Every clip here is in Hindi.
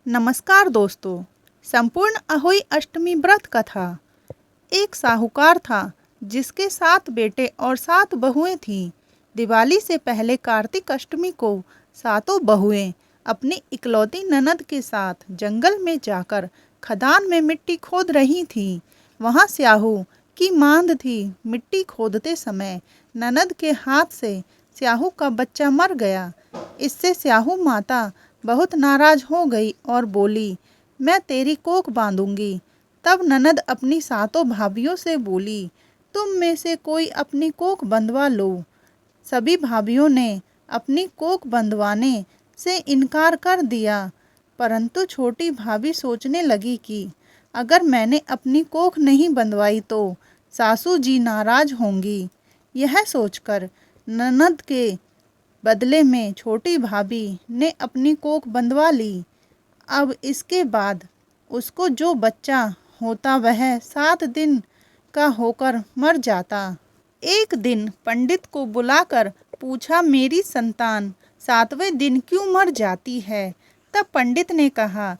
नमस्कार दोस्तों। संपूर्ण अहोई अष्टमी व्रत कथा। एक साहूकार था जिसके 7 बेटे और 7 बहुएं थीं। दिवाली से पहले कार्तिक अष्टमी को सातों बहुएं अपनी इकलौती ननद के साथ जंगल में जाकर खदान में मिट्टी खोद रही थीं। वहां स्याहू की मांद थी। मिट्टी खोदते समय ननद के हाथ से स्याहू का बच्चा मर गया। इससे स्याहू माता बहुत नाराज हो गई और बोली, मैं तेरी कोख बांधूंगी। तब ननद अपनी सातों भाभियों से बोली, तुम में से कोई अपनी कोख बंधवा लो। सभी भाभियों ने अपनी कोख बंधवाने से इनकार कर दिया, परंतु छोटी भाभी सोचने लगी कि अगर मैंने अपनी कोख नहीं बंधवाई तो सासू जी नाराज होंगी। यह सोचकर ननद के बदले में छोटी भाभी ने अपनी कोख बंधवा ली। अब इसके बाद उसको जो बच्चा होता वह 7 दिन का होकर मर जाता। एक दिन पंडित को बुलाकर पूछा, मेरी संतान 7वें दिन क्यों मर जाती है? तब पंडित ने कहा,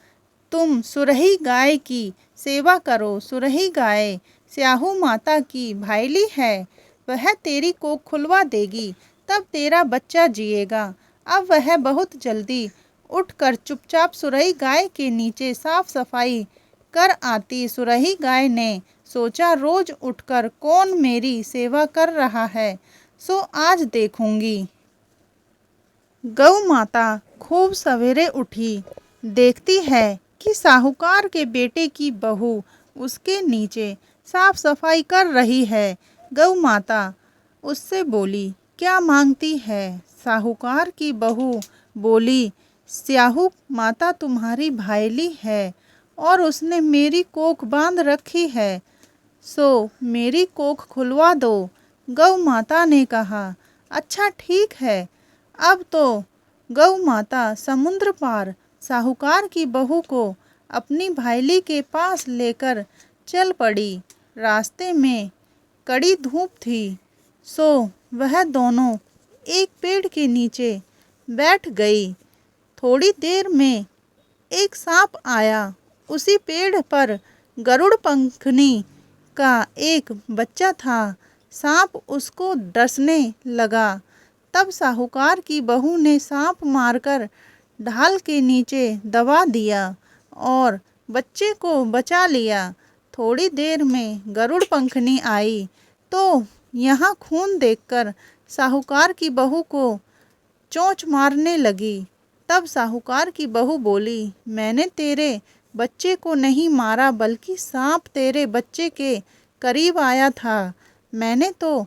तुम सुरही गाय की सेवा करो। सुरही गाय स्याहू माता की भाईली है, वह तेरी कोख खुलवा देगी, तब तेरा बच्चा जिएगा। अब वह बहुत जल्दी उठकर चुपचाप सुरही गाय के नीचे साफ सफाई कर आती। सुरही गाय ने सोचा, रोज उठकर कौन मेरी सेवा कर रहा है, सो आज देखूंगी। गौ माता खूब सवेरे उठी, देखती है कि साहूकार के बेटे की बहू उसके नीचे साफ सफाई कर रही है। गौ माता उससे बोली, क्या मांगती है? साहूकार की बहू बोली, स्याहू माता तुम्हारी भाईली है और उसने मेरी कोख बांध रखी है, सो मेरी कोख खुलवा दो। गौ माता ने कहा, अच्छा ठीक है। अब तो गौ माता समुद्र पार साहूकार की बहू को अपनी भाईली के पास लेकर चल पड़ी। रास्ते में कड़ी धूप थी, सो वह दोनों एक पेड़ के नीचे बैठ गई। थोड़ी देर में एक सांप आया। उसी पेड़ पर गरुड़ पंखनी का एक बच्चा था। सांप उसको डसने लगा। तब साहूकार की बहू ने सांप मारकर ढाल के नीचे दबा दिया और बच्चे को बचा लिया। थोड़ी देर में गरुड़ पंखनी आई तो यहाँ खून देखकर साहूकार की बहू को चोंच मारने लगी। तब साहूकार की बहू बोली, मैंने तेरे बच्चे को नहीं मारा, बल्कि सांप तेरे बच्चे के करीब आया था। मैंने तो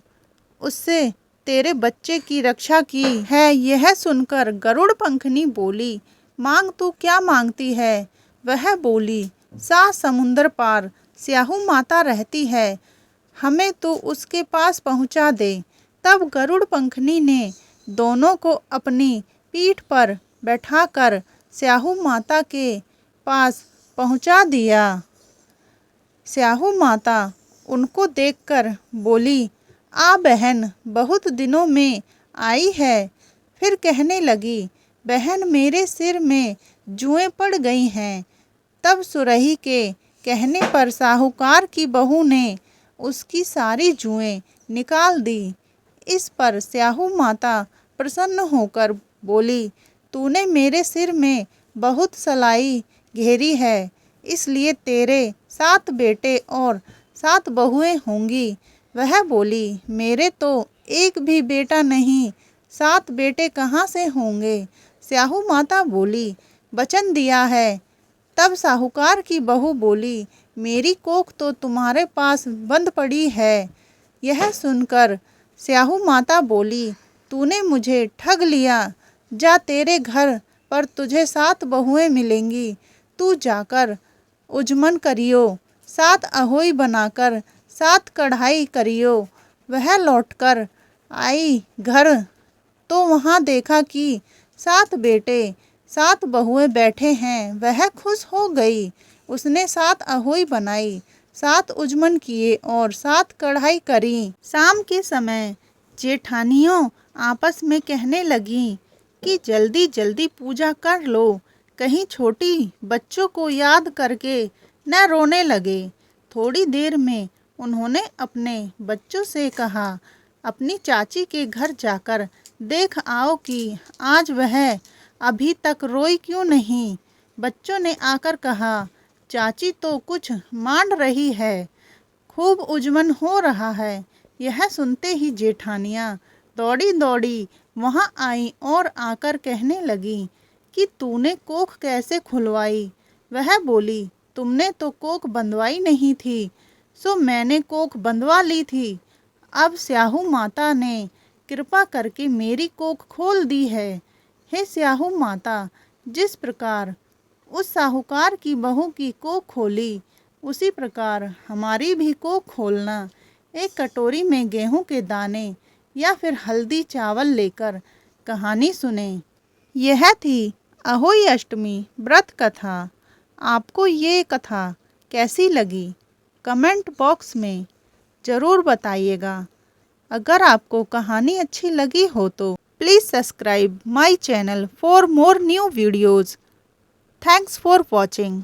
उससे तेरे बच्चे की रक्षा की है। यह सुनकर गरुड़ पंखनी बोली, मांग तू क्या मांगती है? वह बोली, 7 समुंदर पार स्याहू माता रहती है, हमें तो उसके पास पहुंचा दे। तब गरुड़ पंखनी ने दोनों को अपनी पीठ पर बैठाकर स्याहू माता के पास पहुंचा दिया। स्याहू माता उनको देखकर बोली, आ बहन, बहुत दिनों में आई है। फिर कहने लगी, बहन मेरे सिर में जुएं पड़ गई हैं। तब सुरही के कहने पर साहूकार की बहू ने उसकी सारी जुएं निकाल दी। इस पर स्याहू माता प्रसन्न होकर बोली, तूने मेरे सिर में बहुत सलाई घेरी है, इसलिए तेरे 7 बेटे और 7 बहुएं होंगी। वह बोली, मेरे तो एक भी बेटा नहीं, 7 बेटे कहाँ से होंगे? स्याहू माता बोली, वचन दिया है। तब साहूकार की बहू बोली, मेरी कोख तो तुम्हारे पास बंद पड़ी है। यह सुनकर स्याहू माता बोली, तूने मुझे ठग लिया। जा, तेरे घर पर तुझे 7 बहुएं मिलेंगी। तू जाकर उजमन करियो, 7 अहोई बनाकर 7 कढ़ाई करियो। वह लौटकर आई घर तो वहाँ देखा कि 7 बेटे 7 बहुएं बैठे हैं। वह खुश हो गई। उसने 7 अहोई बनाई, 7 उजमन किए और 7 कढ़ाई करी। शाम के समय जेठानियों आपस में कहने लगी कि जल्दी जल्दी पूजा कर लो, कहीं छोटी बच्चों को याद करके न रोने लगे। थोड़ी देर में उन्होंने अपने बच्चों से कहा, अपनी चाची के घर जाकर देख आओ कि आज वह अभी तक रोई क्यों नहीं। बच्चों ने आकर कहा, चाची तो कुछ मान रही है, खूब उजमन हो रहा है। यह सुनते ही जेठानियाँ दौड़ी दौड़ी वहाँ आई और आकर कहने लगी कि तूने कोख कैसे खुलवाई। वह बोली, तुमने तो कोख बंधवाई नहीं थी, सो मैंने कोख बंधवा ली थी। अब स्याहू माता ने कृपा करके मेरी कोख खोल दी है। हे स्याहू माता, जिस प्रकार उस साहूकार की बहू की कोख खोली, उसी प्रकार हमारी भी कोख खोलना। एक कटोरी में गेहूं के दाने या फिर हल्दी चावल लेकर कहानी सुने। यह थी अहोई अष्टमी व्रत कथा। आपको ये कथा कैसी लगी कमेंट बॉक्स में ज़रूर बताइएगा। अगर आपको कहानी अच्छी लगी हो तो please subscribe my channel for more new videos. Thanks for watching.